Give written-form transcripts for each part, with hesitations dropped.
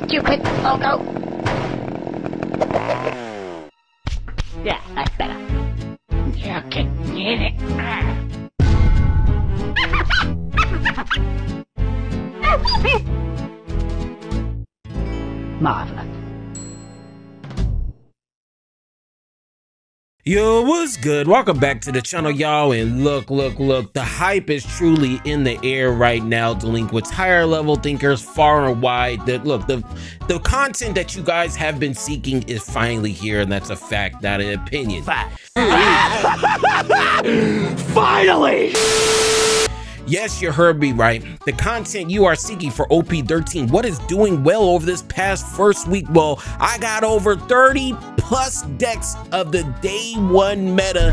Stupid logo. Yeah, that's better. You can get it. Marvelous. Yo, what's good? Welcome back to the channel, y'all. And look, the hype is truly in the air right now. Delinquents, higher level thinkers, far and wide. The content that you guys have been seeking is finally here, and that's a fact, not an opinion. Finally! Yes, you heard me right. The content you are seeking for OP13, what is doing well over this past first week? Well, I got over 30 plus decks of the day one meta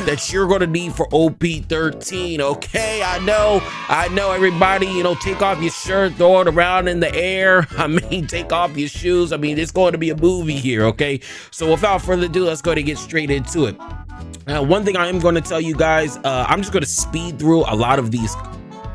that you're gonna need for OP13, okay? I know everybody, you know, take off your shirt, throw it around in the air. I mean, take off your shoes. I mean, it's going to be a movie here, okay? So without further ado, let's go ahead and get straight into it. One thing I am going to tell you guys, I'm just going to speed through a lot of these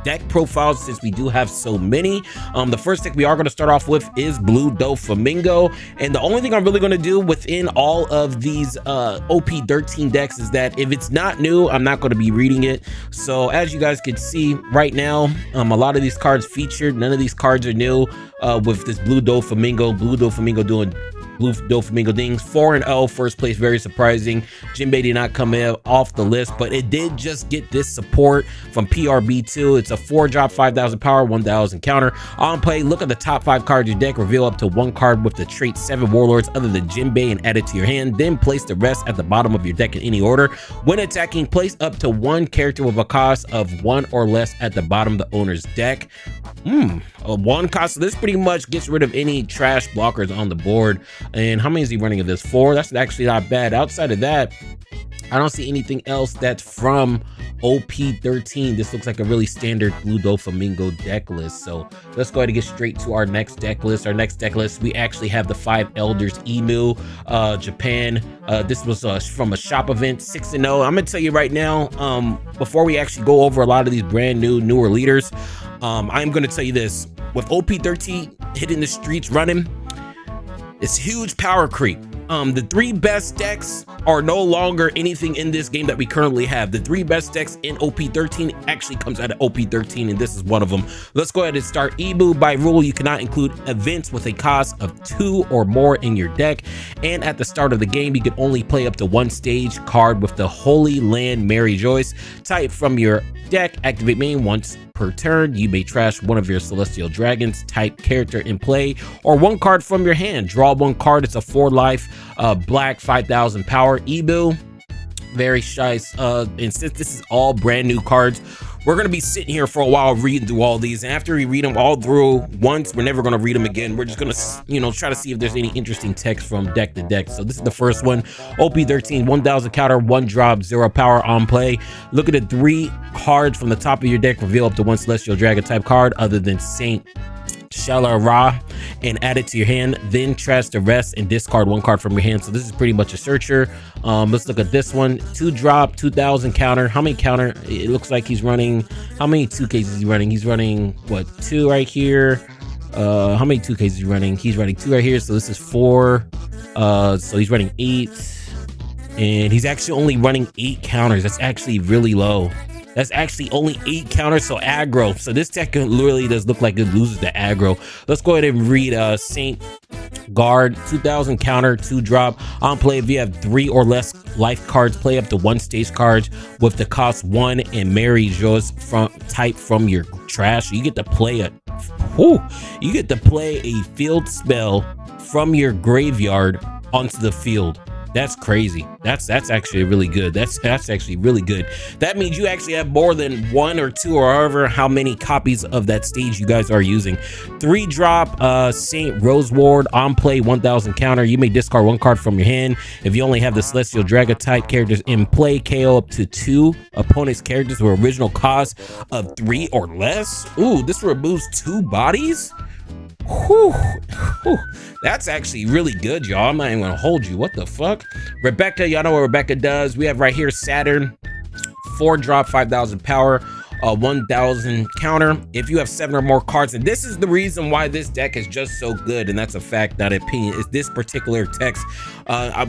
deck profiles since we do have so many. The first deck we are going to start off with is Blue Doflamingo, and the only thing I'm really going to do within all of these OP13 decks is that if it's not new, I'm not going to be reading it. So as you guys can see right now, a lot of these cards featured, none of these cards are new with this Blue Doflamingo doing Blue Doflamingo things. 4-0 first place, very surprising. Jinbei did not come in off the list, but it did just get this support from PRB2. It's a 4-drop, 5,000 power, 1,000 counter. On play, look at the top 5 cards of your deck, reveal up to 1 card with the trait 7 warlords other than Jinbei and add it to your hand, then place the rest at the bottom of your deck in any order. When attacking, place up to 1 character with a cost of 1 or less at the bottom of the owner's deck. A 1 cost, so this pretty much gets rid of any trash blockers on the board. And how many is he running of this? 4. That's actually not bad. Outside of that, I don't see anything else that's from OP13. This looks like a really standard Blue Doflamingo deck list. So let's go ahead and get straight to our next deck list. Our next deck list, we actually have the 5 Elders Emu, Japan. This was from a shop event, 6-0. I'm gonna tell you right now, before we actually go over a lot of these brand newer leaders, I'm gonna tell you this: with OP13 hitting the streets running, it's huge power creep. The 3 best decks are no longer anything in this game that we currently have. The 3 best decks in OP13 actually comes out of OP13, and this is one of them. Let's go ahead and start. Ebu. By rule, you cannot include events with a cost of 2 or more in your deck, and at the start of the game, you can only play up to 1 stage card with the Holy Land Mary Joyce type from your deck. Activate main once per turn. You may trash one of your Celestial Dragons type character in play, or 1 card from your hand. Draw 1 card. It's a 4 life, black, 5,000 power. Ebu, very nice. And since this is all brand new cards, we're going to be sitting here for a while reading through all these, and after we read them all through once, we're never going to read them again. We're just going to, you know, try to see if there's any interesting text from deck to deck. So this is the first one. OP13, 1,000 counter, 1 drop, 0 power. On play, look at the 3 cards from the top of your deck, reveal up to 1 Celestial Dragon type card other than Saint Shala and add it to your hand, then trash the rest and discard 1 card from your hand. So this is pretty much a searcher. Let's look at this one. 2 drop, 2,000 counter. How many counter? It looks like he's running, how many 2Ks is he running? He's running what, 2 right here. How many 2Ks is he running? He's running 2 right here, so this is 4. So he's running 8, and he's actually only running 8 counters. That's actually really low. That's actually only 8 counters, so aggro. So this deck literally does look like it loses the aggro. Let's go ahead and read Saint Guard, 2,000 counter, 2 drop. On play, if you have 3 or less life cards, play up to 1 stage card with the cost 1 and Mary Joyce from type from your trash. You get to play a field spell from your graveyard onto the field. That's crazy. That's actually really good. That's actually really good. That means you actually have more than 1 or 2 or however how many copies of that stage you guys are using. 3 drop Saint Roseward. On play, 1,000 counter. You may discard 1 card from your hand. If you only have the Celestial Dragon type characters in play, KO up to 2 opponent's characters with original cost of 3 or less. Ooh, this removes 2 bodies. Whew. That's actually really good, y'all. I'm not even gonna hold you. What the fuck? Rebecca, y'all know what Rebecca does. We have right here Saturn, 4 drop, 5,000 power, 1,000 counter. If you have 7 or more cards, and this is the reason why this deck is just so good, and that's a fact, not an opinion, is this particular text.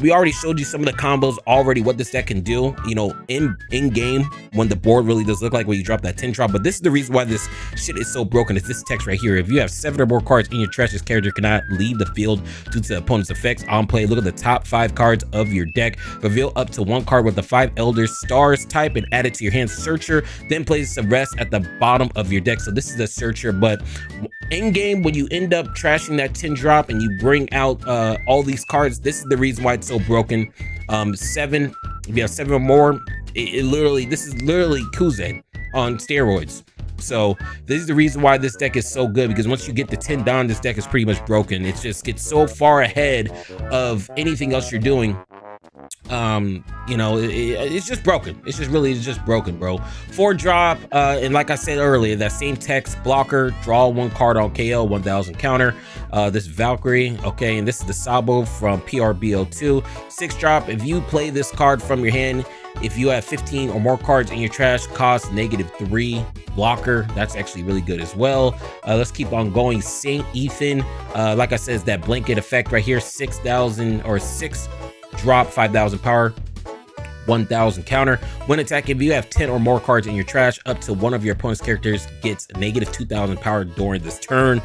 We already showed you some of the combos already, what this deck can do, you know, in game when the board really does look like when you drop that 10 drop. But this is the reason why this shit is so broken. It's this text right here. If you have 7 or more cards in your trash, this character cannot leave the field due to the opponent's effects on play. Look at the top 5 cards of your deck. Reveal up to 1 card with the 5 Elder Stars type and add it to your hand. Searcher, then place the rest at the bottom of your deck. So this is a searcher, but in game, when you end up trashing that 10 drop and you bring out all these cards, this is the reason why it's so broken. 7, if you have 7 or more, this is literally Kuzen on steroids. So this is the reason why this deck is so good, because once you get the 10 down, this deck is pretty much broken. It just gets so far ahead of anything else you're doing. You know, it's just broken. It's just broken, bro. 4 drop, and like I said earlier, that same text blocker, draw 1 card on KO, 1,000 counter. This Valkyrie, okay, and this is the Sabo from PRBO2. 6 drop, if you play this card from your hand, if you have 15 or more cards in your trash, cost -3 blocker. That's actually really good as well. Let's keep on going. Saint Ethan, like I said, is that blanket effect right here. 6,000 or 6 drop, 5,000 power, 1,000 counter. When attacking, if you have 10 or more cards in your trash, up to one of your opponent's characters gets -2,000 power during this turn.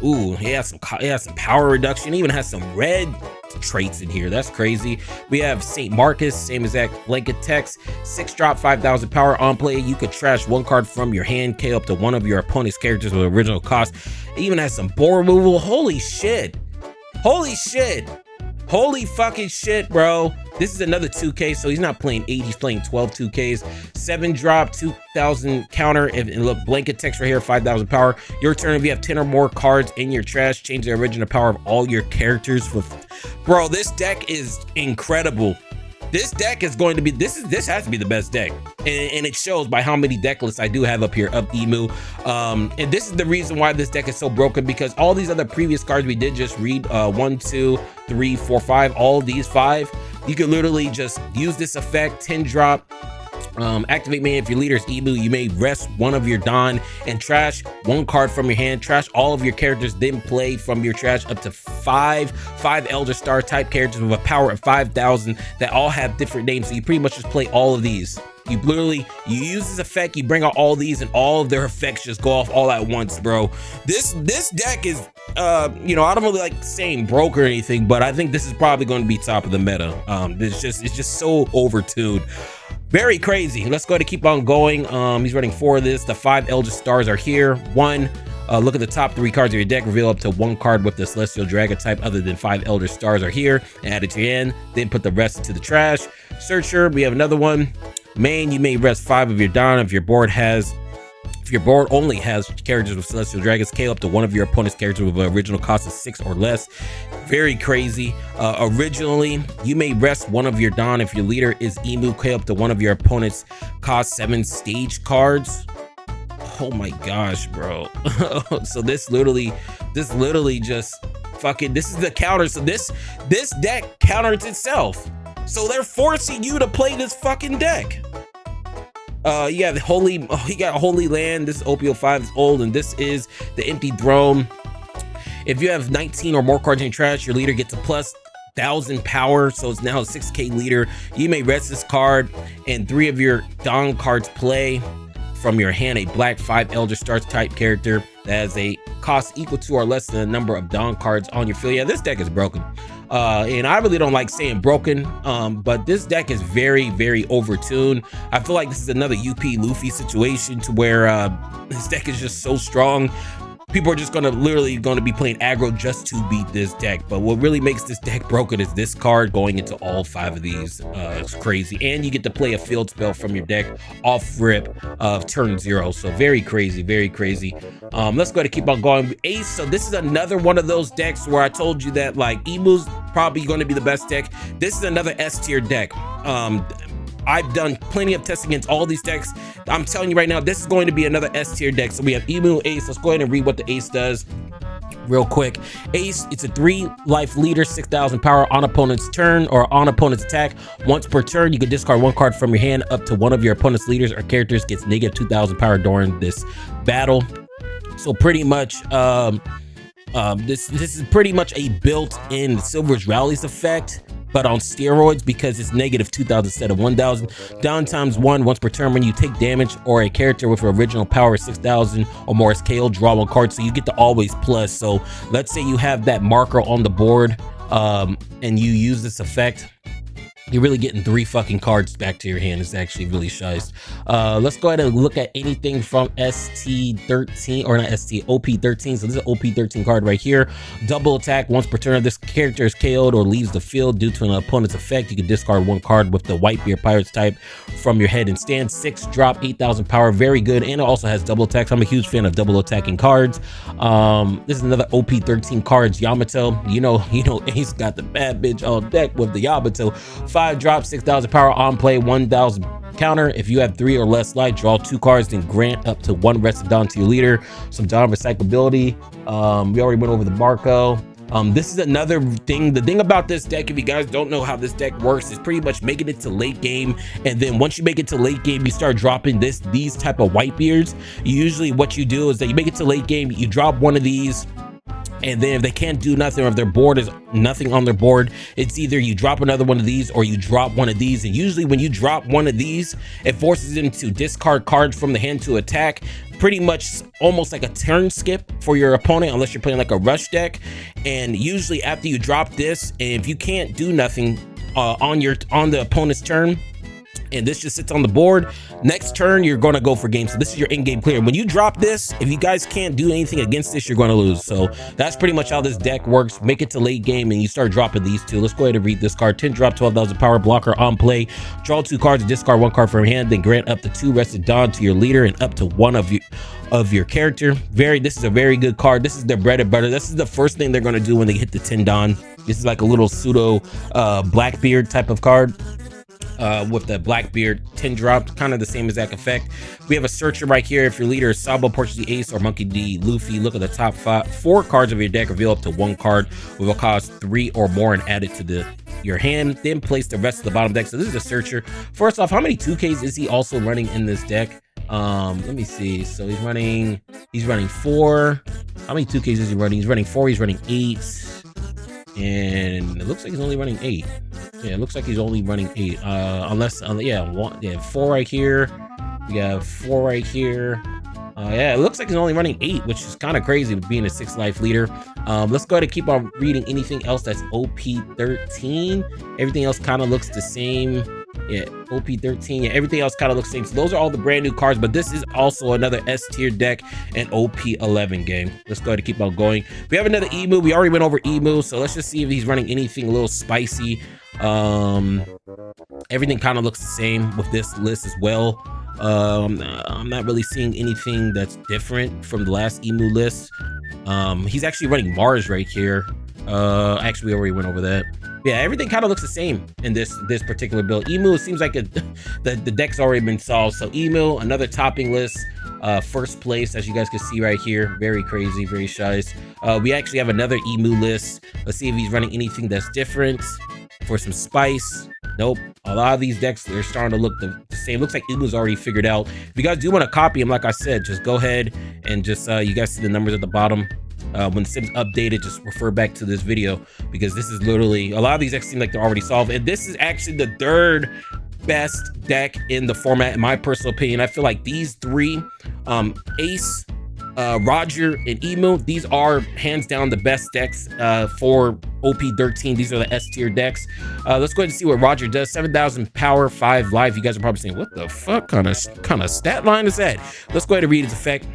Ooh, he has some power reduction. He even has some red traits in here. That's crazy. We have St. Marcus, same exact blanket text. 6 drop, 5,000 power. On play, you could trash 1 card from your hand, KO up to one of your opponent's characters with original cost. It even has some board removal. Holy shit. Holy shit. Holy fucking shit, bro. This is another 2K, so he's not playing 8, he's playing 12 2Ks. 7 drop, 2,000 counter, and look, blanket text right here, 5,000 power. Your turn, if you have 10 or more cards in your trash, change the original power of all your characters. Bro, this deck is incredible. This deck is going to be, this has to be the best deck. And it shows by how many deck lists I do have up here of Emu. And this is the reason why this deck is so broken, because all these other previous cards we did just read, 1, 2, 3, 4, 5, all these 5, you can literally just use this effect, 10 drop, activate main. If your leader is Emu, you may rest one of your Don and trash 1 card from your hand, trash all of your characters, then play from your trash up to 5 Elder Star type characters with a power of 5,000 that all have different names. So you pretty much just play all of these. You use this effect, you bring out all these, and all of their effects just go off all at once, bro. This deck is, you know, I don't really like saying broke or anything, but I think this is probably going to be top of the meta. It's just so overtuned. Very crazy. Let's go ahead and keep on going. He's running 4 of this. The 5 Elder Stars are here. 1. Look at the top 3 cards of your deck. Reveal up to 1 card with the Celestial Dragon type other than 5 Elder Stars are here. Add it to your hand. Then put the rest into the trash. Searcher, we have another one. Main, you may rest 5 of your Don. If your board only has characters with Celestial Dragons, KO up to one of your opponent's characters with an original cost of 6 or less. Very crazy. Originally, you may rest 1 of your Don. If your leader is Emu, KO up to one of your opponent's cost 7 stage cards. Oh my gosh, bro. So this literally just fucking, this is the counter. So this deck counters itself. So they're forcing you to play this fucking deck. You got Holy Land. This is OP13, it's old, and this is the Empty Throne. If you have 19 or more cards in your trash, your leader gets a plus 1,000 power, so it's now a 6K leader. You may rest this card, and 3 of your Don cards play from your hand a black 5 Elder Stars type character that has a cost equal to or less than the number of Don cards on your field. Yeah, this deck is broken. And I really don't like saying broken, but this deck is very, very overtuned. I feel like this is another UP Luffy situation to where this deck is just so strong. People are just literally gonna be playing aggro just to beat this deck. But what really makes this deck broken is this card going into all 5 of these. It's crazy. And you get to play a field spell from your deck off rip of turn 0. So very crazy, very crazy. Let's go ahead and keep on going. Ace, so this is another one of those decks where I told you that like Emu's probably going to be the best deck. This is another S tier deck. I've done plenty of tests against all these decks. I'm telling you right now, this is going to be another S tier deck. So we have Emu, Ace. Let's go ahead and read what the Ace does. real quick. Ace, it's a 3 life leader, 6,000 power on opponent's turn or on opponent's attack. Once per turn, you can discard 1 card from your hand up to one of your opponent's leaders or characters gets negative 2,000 power during this battle. So pretty much, this is pretty much a built-in Silver's Rallies effect, but on steroids because it's negative 2,000 instead of 1,000. Down times 1 once per turn when you take damage or a character with original power 6,000 or more is KO, draw 1 card. So you get to always plus. So let's say you have that marker on the board and you use this effect. You're really getting 3 fucking cards back to your hand. It's actually really shice. Let's go ahead and look at anything from ST13 or not ST, OP13. So this is an OP13 card right here. Double attack once per turn. This character is KO'd or leaves the field due to an opponent's effect. You can discard 1 card with the Whitebeard Pirates type from your head and stand. 6 drop, 8,000 power. Very good. And it also has double attacks. I'm a huge fan of double attacking cards. This is another OP13 cards. Yamato. You know, Ace got the bad bitch on deck with the Yamato. 5 drop, 6,000 power on play, 1,000 counter. If you have 3 or less life, draw 2 cards, then grant up to 1 rested Dawn to your leader. Some Dawn recyclability. We already went over the Marco. This is another thing. The thing about this deck, if you guys don't know how this deck works, is pretty much making it to late game. And then once you make it to late game, you start dropping these type of Whitebeards. Usually what you do is that you make it to late game, you drop one of these, and then if they can't do nothing, or if their board is nothing on their board, it's either you drop another one of these or you drop one of these. And usually when you drop one of these, it forces them to discard cards from the hand to attack. Pretty much almost like a turn skip for your opponent, unless you're playing like a rush deck. And usually after you drop this, and if you can't do nothing on the opponent's turn, and this just sits on the board, next turn you're going to go for game. So this is your in-game clear. When you drop this, if you guys can't do anything against this, you're going to lose. So that's pretty much how this deck works. Make it to late game and you start dropping these 2. Let's go ahead and read this card. 10 drop, 12,000 power, blocker on play. Draw 2 cards and discard 1 card from your hand, then grant up to 2 rested Dawn to your leader and up to 1 of your character. This is a very good card. This is their bread and butter. This is the first thing they're going to do when they hit the 10 Dawn. This is like a little pseudo Blackbeard type of card. With the Blackbeard 10 drop, kind of the same exact effect. We have a searcher right here. If your leader is Sabo, Portuguese Ace, or Monkey D, Luffy, look at the top 4 cards of your deck, reveal up to 1 card with a cost 3 or more and add it to your hand, then place the rest of the bottom deck. So this is a searcher. First off, how many 2Ks is he also running in this deck? Let me see. So he's running 4. How many 2Ks is he running? He's running 4, he's running 8. And it looks like he's only running 8. Yeah, it looks like he's only running 8. Unless, yeah, 4 right here. We have 4 right here. Yeah, it looks like he's only running 8, which is kind of crazy with being a 6 life leader. Let's go ahead and keep on reading anything else that's OP13. Everything else kind of looks the same. Yeah, OP13. Yeah, everything else kind of looks the same. So those are all the brand new cards, but this is also another S tier deck and OP11 game. Let's go ahead and keep on going. We have another Emu. We already went over Emu, so let's just see if he's running anything a little spicy. Everything kind of looks the same with this list as well. I'm not really seeing anything that's different from the last Emu list. He's actually running Mars right here. Actually, we already went over that. Yeah, everything kind of looks the same in this particular build. Emu, it seems like the deck's already been solved. So Emu, another topping list, first place, as you guys can see right here. Very crazy, very shice. We actually have another Emu list. Let's see if he's running anything that's different for some spice. Nope. A lot of these decks, they're starting to look the same. Looks like Emu's already figured out. If you guys do want to copy him, like I said, just go ahead and just, you guys see the numbers at the bottom. When Sim's updated, just refer back to this video, because this is literally, a lot of these decks seem like they're already solved. And this is actually the 3rd best deck in the format, in my personal opinion. I feel like these 3, Ace, Roger, and Emu, these are hands down the best decks for OP13. These are the S tier decks. Let's go ahead and see what Roger does. 7,000 power, 5 life. You guys are probably saying, what the fuck kind of stat line is that? Let's go ahead and read his effect.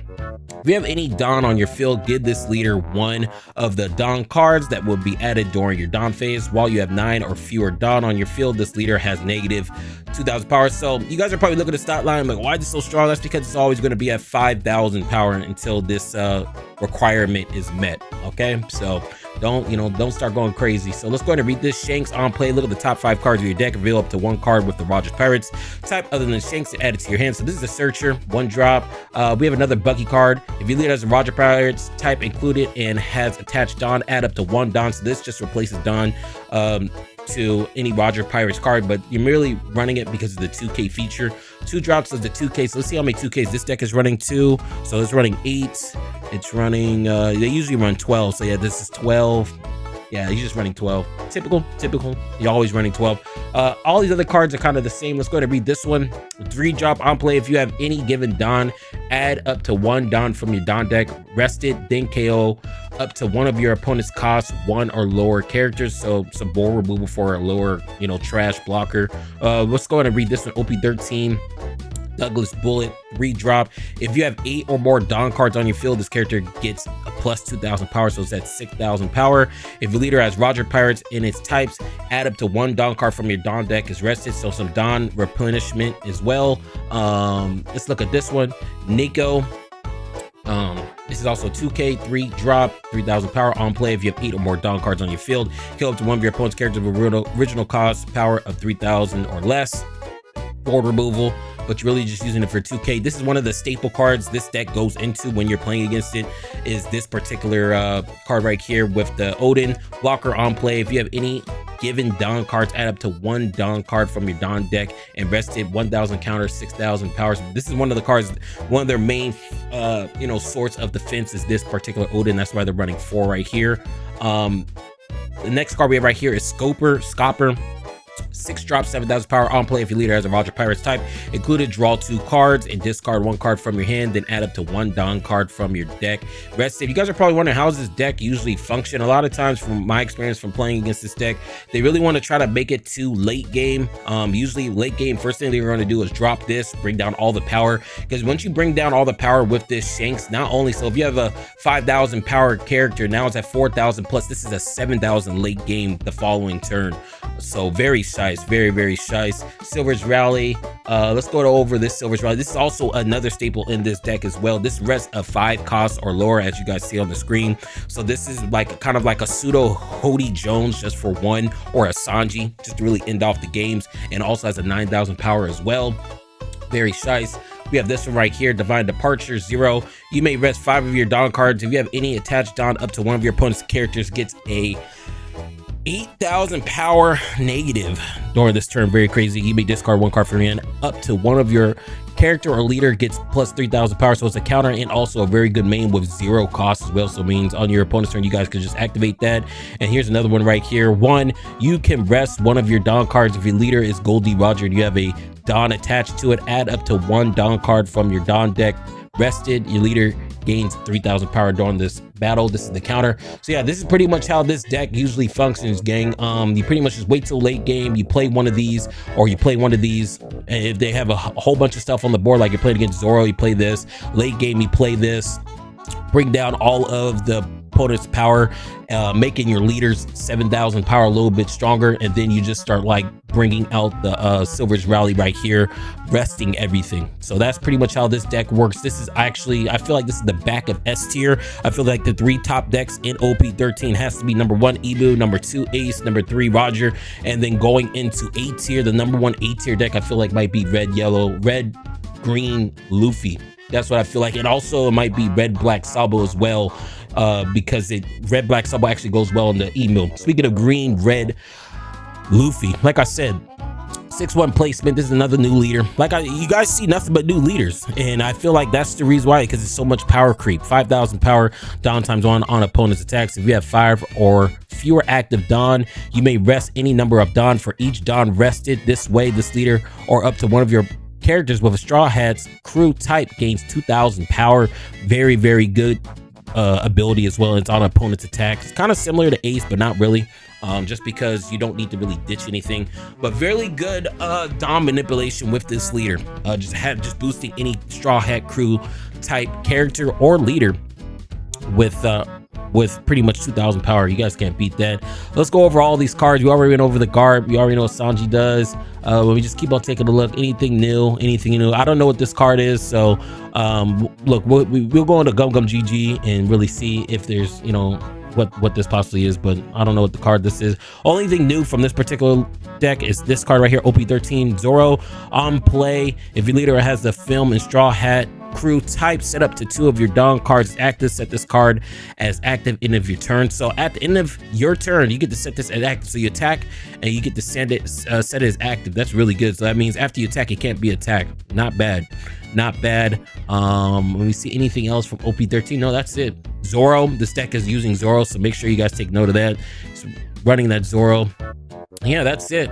If you have any Dawn on your field, give this leader 1 of the Dawn cards that will be added during your Dawn phase. While you have 9 or fewer Dawn on your field, this leader has negative 2,000 power. So you guys are probably looking at the stat line like, why is it so strong? That's because it's always going to be at 5,000 power until this requirement is met. Okay, so don't start going crazy. So let's go ahead and read this. Shanks on play. Look at the top 5 cards of your deck. Reveal up to 1 card with the Rogers Pirates type other than Shanks, add it to your hand. So this is a searcher, 1 drop. We have another Bucky card. If you lead as a Roger Pirates type included and has attached Don, add up to 1 Don. So this just replaces Don to any Roger Pirates card, but you're merely running it because of the 2K feature. 2 drops of the 2K. So let's see how many 2Ks this deck is running. 2. So it's running 8. It's running they usually run 12. So yeah, this is 12. Yeah, he's just running 12. Typical. You're always running 12. All these other cards are kind of the same. Let's go ahead and read this one. 3 drop on play. If you have any given Don, add up to 1 Don from your Don deck. Rest it, then KO up to one of your opponent's cost 1 or lower characters. So some board removal for a lower, trash blocker. Let's go ahead and read this one. OP13. Douglas Bullet, 3 drop. If you have 8 or more Don cards on your field, this character gets a plus 2,000 power, so it's at 6,000 power. If your leader has Roger Pirates in its types, add up to 1 Don card from your Don deck is rested, so some Don replenishment as well. Let's look at this one. Nico. This is also 2K, 3 drop, 3,000 power on play. If you have 8 or more Don cards on your field, kill up to one of your opponent's characters with original cost power of 3,000 or less. Board removal, but you're really just using it for 2K. This is one of the staple cards this deck goes into when you're playing against it, is this particular card right here with the Odin blocker on play. If you have any given Don cards, add up to 1 Don card from your Don deck and rest it. 1,000 counter, 6,000 powers. This is one of the cards, one of their main source of defense is this particular Odin. That's why they're running 4 right here. The next card we have right here is Scopper. 6 drop, 7,000 power on play. If your leader has a Roger Pirates type included, draw 2 cards and discard 1 card from your hand, then add up to 1 Don card from your deck. Rested. You guys are probably wondering, how does this deck usually function? A lot of times, from my experience from playing against this deck, they really want to try to make it to late game. Usually late game, first thing they're going to do is drop this, bring down all the power, because once you bring down all the power with this Shanks, not only, so if you have a 5,000 power character, now it's at 4,000 plus, this is a 7,000 late game the following turn. So very shice, very shice. Silver's Rally. Let's go over this Silver's Rally. This is also another staple in this deck as well. This rests of 5 costs or lower, as you guys see on the screen. So this is like kind of like a pseudo Hody Jones just for 1, or a Sanji just to really end off the games, and also has a 9,000 power as well. Very shice. We have this one right here, Divine Departure, 0. You may rest 5 of your Don cards. If you have any attached Don up to one of your opponent's characters, gets a 8,000 power negative during this turn. Very crazy. You may discard 1 card from your hand up to one of your character or leader gets plus 3,000 power, so it's a counter and also a very good main with 0 cost as well. So it means on your opponent's turn you guys could just activate that. And here's another one right here. 1, you can rest one of your Don cards if your leader is Goldie Roger and you have a Don attached to it. Add up to 1 Don card from your Don deck. Rested, your leader gains 3,000 power during this battle. This is the counter. So yeah, this is pretty much how this deck usually functions, gang. You pretty much just wait till late game, you play one of these, or you play one of these, and if they have a whole bunch of stuff on the board, like you're playing against Zoro, you play this. Late game, you play this, bring down all of the opponent's power, making your leaders 7,000 power a little bit stronger, and then you just start like bringing out the Silver's Rally right here, resting everything. So that's pretty much how this deck works. This is actually, I feel like this is the back of S tier. I feel like the 3 top decks in OP13 has to be number 1 Ibu, number 2 Ace, number 3 Roger, and then going into A tier, the number 1 A tier deck I feel like might be red green Luffy. That's what I feel like. And also it might be red black Sabo as well, because red black Sabo actually goes well in the email. Speaking of green red Luffy, like I said, 6-1 placement. This is another new leader. You guys see nothing but new leaders, and I feel like that's the reason why, because it's so much power creep. 5,000 power Don times 1 on opponent's attacks. If you have 5 or fewer active Don, you may rest any number of Don. For each Don rested this way, this leader or up to one of your characters with a Straw Hat's crew type gains 2,000 power. Very good ability as well. It's on opponent's attack. It's kind of similar to Ace, but not really, just because you don't need to really ditch anything. But very good Don manipulation with this leader. Just boosting any Straw Hat crew type character or leader with pretty much 2,000 power. You guys can't beat that. Let's go over all these cards. We already went over the garb. We already know what Sanji does. We just keep on taking a look. Anything new? I don't know what this card is. So look, we'll go into Gum GG and really see if there's what this possibly is, but I don't know what the card this is. Only thing new from this particular deck is this card right here, OP13 Zoro. On play, if your leader has the film and straw hat crew type set up to 2 of your Dawn cards active, set this card as active end of your turn. So at the end of your turn, you get to set this as active. So you attack and you get to set it as active. That's really good. So that means after you attack, it can't be attacked. Not bad. Not bad. Let me see anything else from OP13. No, that's it. Zoro. This deck is using Zoro, so make sure you guys take note of that. It's running that Zoro. Yeah, that's it.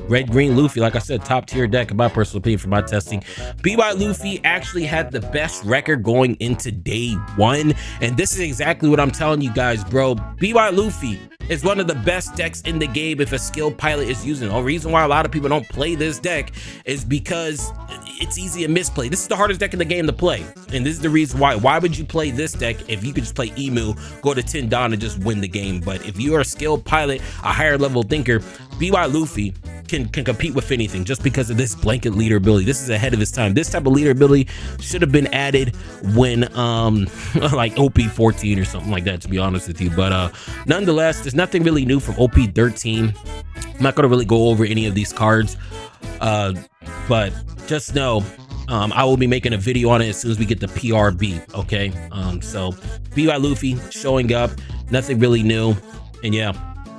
Red Green Luffy, like I said, top tier deck in my personal opinion for my testing. BY Luffy actually had the best record going into day 1, and this is exactly what I'm telling you guys, bro. BY Luffy is one of the best decks in the game if a skilled pilot is using it. The reason why a lot of people don't play this deck is because it's easy to misplay. This is the hardest deck in the game to play, and this is the reason why. Why would you play this deck if you could just play Emu, go to 10 Dawn and just win the game? But if you are a skilled pilot, a higher level thinker, BY Luffy can compete with anything just because of this blanket leader ability. This is ahead of its time. This type of leader ability should have been added when like OP14 or something like that, to be honest with you. But nonetheless, there's nothing really new from OP13. I'm not gonna really go over any of these cards, but just know I will be making a video on it as soon as we get the PRB. Okay, so BY Luffy showing up, nothing really new, and yeah,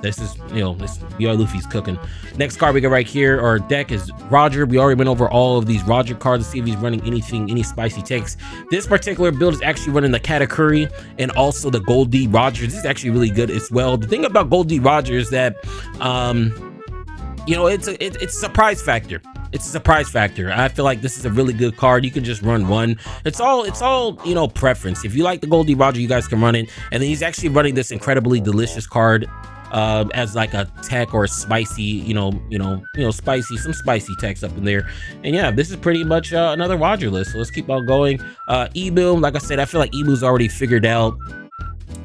this is, you know, this BY Luffy's cooking. Next card we got right here, our deck is Roger. We already went over all of these Roger cards to see if he's running anything, any spicy takes. This particular build is actually running the Katakuri and also the Gold D Roger. This is actually really good as well. The thing about Gold D Roger is that, you know, it's a surprise factor. It's a surprise factor. I feel like this is a really good card. You can just run one. It's all, you know, preference. If you like the Gold D Roger, you guys can run it. And then he's actually running this incredibly delicious card as like a tech or a spicy, you know, spicy, some spicy techs up in there. And yeah, this is pretty much another Roger list. So let's keep on going. Emu, like I said, I feel like Emu's already figured out.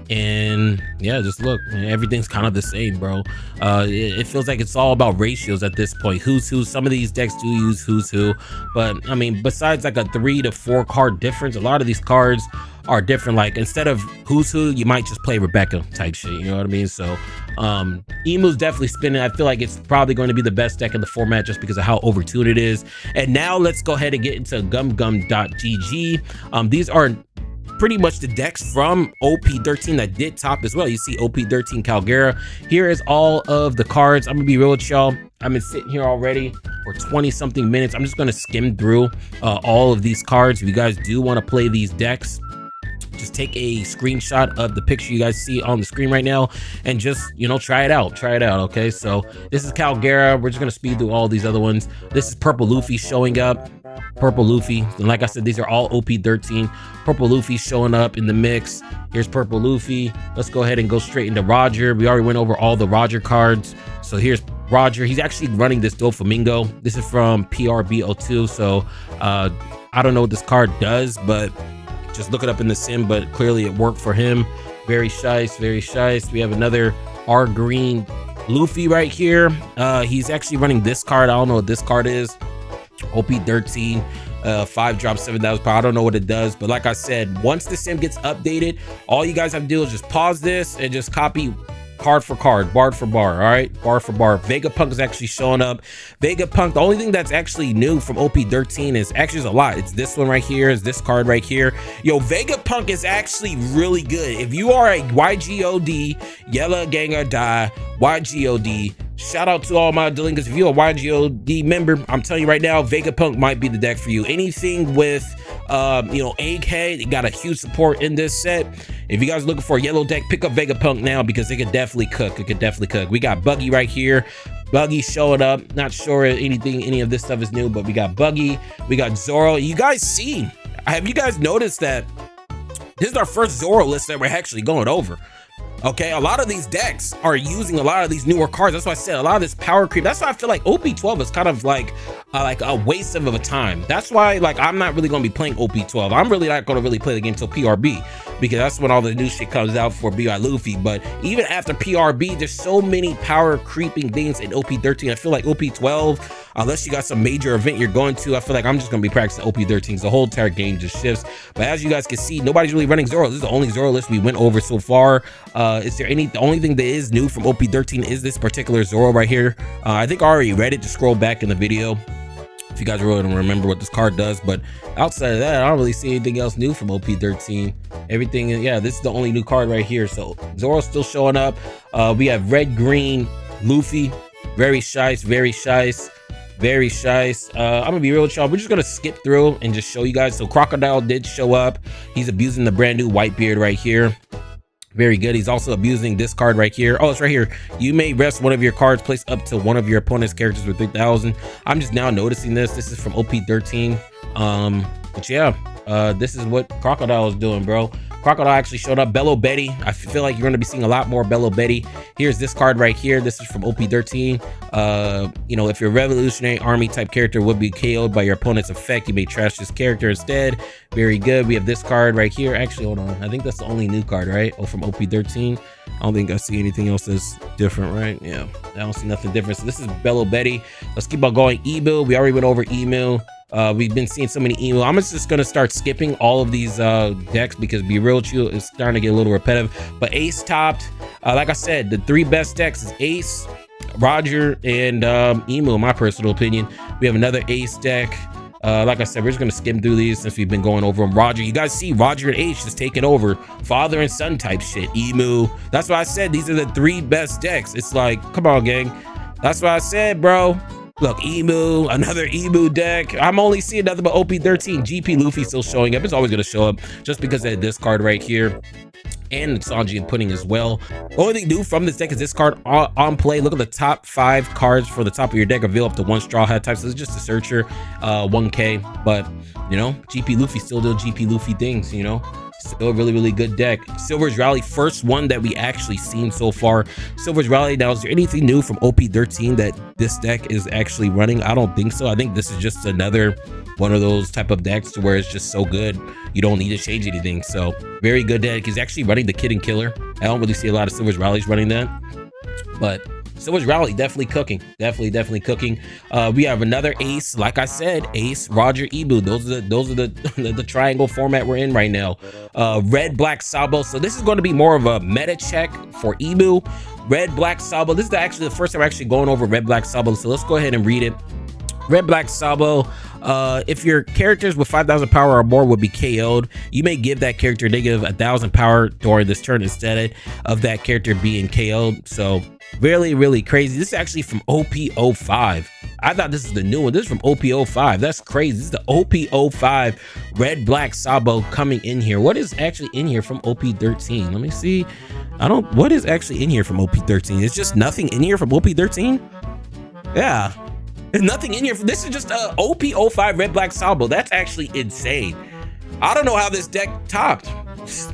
And yeah, just look, man, everything's kind of the same, bro. It feels like it's all about ratios at this point. Who's who? Some of these decks do use who's who, but I mean, besides like a 3 to 4 card difference, a lot of these cards are different. Like instead of who's who, you might just play Rebecca type shit, you know what I mean? So Emu's definitely spinning. I feel like it's probably going to be the best deck in the format just because of how overtuned it is. And now let's go ahead and get into gumgum.gg. These are pretty much the decks from OP13 that did top as well. You see OP13 Calgera. Here is all of the cards. I'm gonna be real with y'all. I've been sitting here already for 20 something minutes. I'm just gonna skim through all of these cards. If you guys do want to play these decks, just take a screenshot of the picture you guys see on the screen right now and just, you know, try it out. Okay, so this is Calgera. We're just gonna speed through all these other ones. This is Purple Luffy showing up. Purple Luffy, and like I said, these are all OP13. Purple Luffy showing up in the mix. Here's Purple Luffy. Let's go ahead and go straight into Roger. We already went over all the Roger cards, so here's Roger. He's actually running this Doflamingo. This is from PRB02, so I don't know what this card does, but just look it up in the sim, but clearly it worked for him. Very shice, very shice. We have another R Green Luffy right here. He's actually running this card. I don't know what this card is. OP13, 5 drop 7,000 power. I don't know what it does, but like I said, once the sim gets updated, all you guys have to do is just pause this and just copy card for card, bar for bar. All right, bar for bar. Vegapunk is actually showing up. Vegapunk, the only thing that's actually new from OP13 is actually there's a lot. It's this one right here, is this card right here. Yo, Vegapunk is actually really good. If you are a YGOD, Yellow Gang or Die, YGOD, shout out to all my delinquents. If you're a YGOD member, I'm telling you right now, Vegapunk might be the deck for you. Anything with, you know, Egghead, it got a huge support in this set. If you guys are looking for a yellow deck, pick up Vegapunk now because it could definitely cook. It could definitely cook. We got Buggy right here. Buggy showing up. Not sure any of this stuff is new, but we got Buggy. We got Zoro. You guys see, have you guys noticed that this is our first Zoro list that we're actually going over? Okay, a lot of these decks are using a lot of these newer cards. That's why I said a lot of this power creep. That's why I feel like OP12 is kind of like a waste of a time. That's why, like, I'm not really going to be playing OP12. I'm really not going to really play the game until PRB. because that's when all the new shit comes out for BI Luffy. But even after PRB, there's so many power creeping things in OP13. I feel like OP12, unless you got some major event you're going to, I feel like I'm just gonna be practicing OP13. The whole entire game just shifts. But as you guys can see, nobody's really running Zoro. This is the only Zoro list we went over so far. The only thing that is new from OP13 is this particular Zoro right here. I think I already read it. Just scroll back in the video if you guys really don't remember what this card does. But outside of that, I don't really see anything else new from OP13. Everything, yeah, this is the only new card right here. So Zoro's still showing up. We have red, green, Luffy, very shice, very shice, very shice. I'm gonna be real with y'all. We're just gonna skip through and just show you guys. So Crocodile did show up. He's abusing the brand new Whitebeard right here. Very good. He's also abusing this card right here. Oh, it's right here. You may rest one of your cards placed up to one of your opponent's characters with 3,000. I'm just now noticing this. This is from OP13. But yeah, this is what Crocodile is doing, bro. Crocodile actually showed up. Bello Betty. I feel like you're going to be seeing a lot more Bello Betty. Here's this card right here. This is from OP13. You know, if your Revolutionary Army type character would be KO'd by your opponent's effect, you may trash this character instead. Very good. We have this card right here. Actually, hold on. I think that's the only new card, right? Oh, from OP13. I don't think I see anything else that's different, right? Yeah, I don't see nothing different. So this is Bello Betty. Let's keep on going. Emu. We already went over Emu. We've been seeing so many emo. I'm just gonna start skipping all of these decks because be real with you, it's starting to get a little repetitive. But Ace topped. Like I said, the 3 best decks is Ace, Roger, and Emo, in my personal opinion. We have another Ace deck. Like I said, we're just gonna skim through these since we've been going over them. Roger, you guys see Roger and Ace just taking over. Father and son type shit. Emu. That's why I said these are the 3 best decks. It's like, come on, gang. That's what I said, bro. Look, Emu, another Emu deck. I'm only seeing nothing but OP13. GP Luffy still showing up. It's always going to show up just because of this card right here. And Sanji and Pudding as well. The only thing new from this deck is this card on play. Look at the top 5 cards for the top of your deck reveal up to 1 Straw Hat type. So it's just a searcher, 1K. But, you know, GP Luffy still doing GP Luffy things, you know. Still a really, really good deck. Silver's Rally, first one that we actually seen so far. Silver's Rally. Now, is there anything new from OP13 that this deck is actually running? I don't think so. I think this is just another one of those type of decks to where it's just so good you don't need to change anything. So very good deck. He's actually running the Kid and Killer. I don't really see a lot of Silver's Rallies running that, but Silver's Rally definitely cooking. Definitely cooking. We have another Ace. Like I said, Ace, Roger, Emu. Those are the triangle format we're in right now. Red, Black, Sabo. So this is going to be more of a meta check for Emu. Red, Black, Sabo. This is actually the first time we're actually going over Red, Black, Sabo. So let's go ahead and read it. Red, Black, Sabo. If your characters with 5,000 power or more would be KO'd, you may give that character negative 1,000 power during this turn instead of that character being KO'd. So really, really crazy. This is actually from OP05. I thought this is the new one. This is from OP05. That's crazy. This is the OP05 Red, Black, Sabo coming in here. What is actually in here from OP13? Let me see. What is actually in here from OP13? It's just nothing in here from OP13? Yeah. There's nothing in here. This is just OP05 Red, Black, Sabo. That's actually insane. I don't know how this deck topped.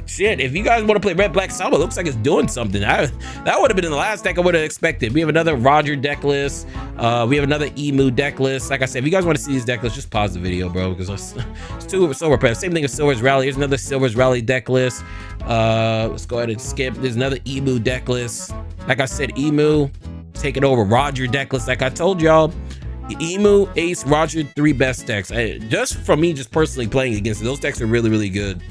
Shit, if you guys want to play Red, Black, Sabo, it looks like it's doing something. That would have been in the last deck I would have expected. We have another Roger deck list. We have another Emu deck list. Like I said, if you guys want to see these deck lists, just pause the video, bro, because it's too so repetitive. Same thing as Silver's Rally. Here's another Silver's Rally deck list. Let's go ahead and skip. There's another Emu deck list. Like I said, Emu taking over Roger deck list. Like I told y'all, Emu, Ace, Roger, 3 best decks. Just from me, just personally playing against it, those decks are really, really good.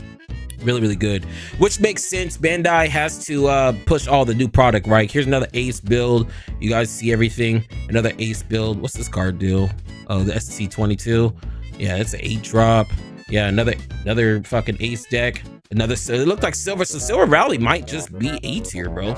Really good, which makes sense. Bandai has to push all the new product, right? Here's another Ace build. You guys see everything. Another Ace build. What's this card deal? Oh, the SC22. Yeah, it's an 8-drop. Yeah, another fucking Ace deck. It looked like Silver. So Silver Rally might just be 8 tier, bro.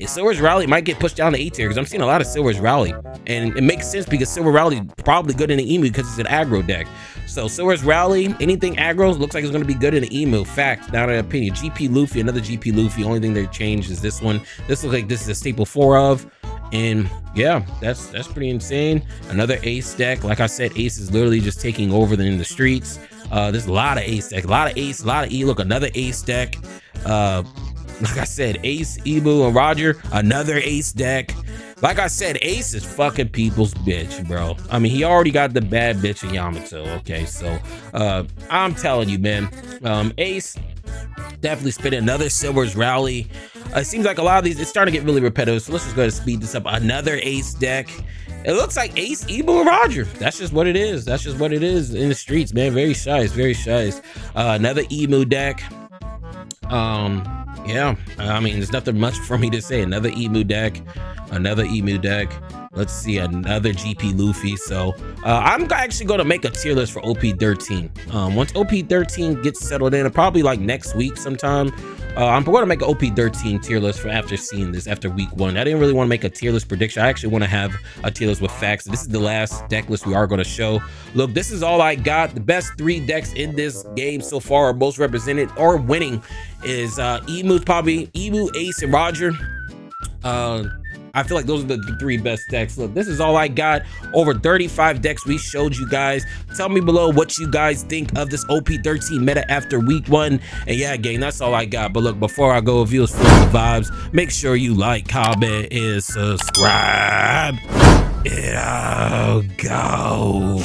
Silver's Rally might get pushed down to 8 tier because I'm seeing a lot of Silver's Rally, and it makes sense because Silver Rally is probably good in the Emu because it's an aggro deck. So Silver's Rally, anything aggro looks like it's going to be good in the Emu. Fact, not an opinion. GP Luffy, another GP Luffy. Only thing they changed is this one. This looks like this is a staple 4 of. And yeah, that's pretty insane. Another Ace deck. Like I said, Ace is literally just taking over in the streets. There's a lot of Ace deck, a lot of Ace, a lot of E. Look, another Ace deck. Like I said, Ace, Emu, and Roger, another Ace deck. Like I said, Ace is fucking people's bitch, bro. I mean, he already got the bad bitch in Yamato. Okay, so I'm telling you, man, Ace Definitely spin another Silver's Rally. It seems like a lot of these, it's starting to get really repetitive. So let's just go ahead and speed this up. Another Ace deck. It looks like Ace, Emu, and Roger. That's just what it is. That's just what it is in the streets, man. Very shy, very shy. Another Emu deck. Yeah, I mean, there's nothing much for me to say. Another Emu deck. Another Emu deck. Let's see, another GP Luffy. So I'm actually going to make a tier list for OP13. Once OP13 gets settled in, probably like next week sometime, I'm going to make an OP13 tier list for after seeing this, after week 1. I didn't really want to make a tier list prediction. I actually want to have a tier list with facts. This is the last deck list we are going to show. Look, this is all I got. The best 3 decks in this game so far, or most represented or winning, is Emu, probably Emu, Ace, and Roger. I feel like those are the 3 best decks. Look, this is all I got. Over 35 decks we showed you guys. Tell me below what you guys think of this OP13 meta after week 1. And yeah, gang, that's all I got. But look, before I go, if you was feeling the vibes, make sure you like, comment, and subscribe. And I'll go.